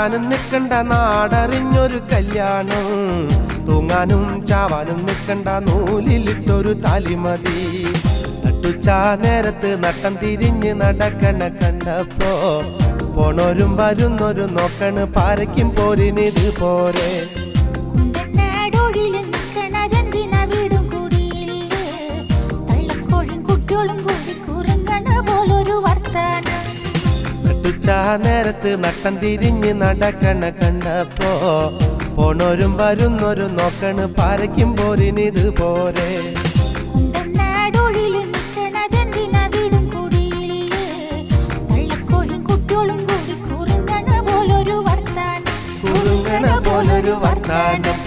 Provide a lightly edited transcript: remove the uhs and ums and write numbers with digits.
കാണാനും നിൽക്കണ്ട നാടറിഞ്ഞൊരു കല്യാണം, തൂങ്ങാനും ചാവാനും നിൽക്കണ്ട നൂലിലിട്ടൊരു താലിമതി. നട്ടുച്ചാ നേരത്ത് നട്ടം തിരിഞ്ഞ് നടക്കണ കണ്ടപ്പോ പോണോരും വരുന്നോരും നോക്കണ് പാരയ്ക്കും പോരിനിത് പോരെ. നട്ടുച്ചാ നേരത്ത് നട്ടം തിരിഞ്ഞ് നടക്കണ കണ്ടപ്പോ പോണോരും വരുന്നോരും നോക്കണ് പാരയ്ക്കും പോരിനിത് പോരെ. കുറുങ്ങണ പോലൊരു വർത്താനം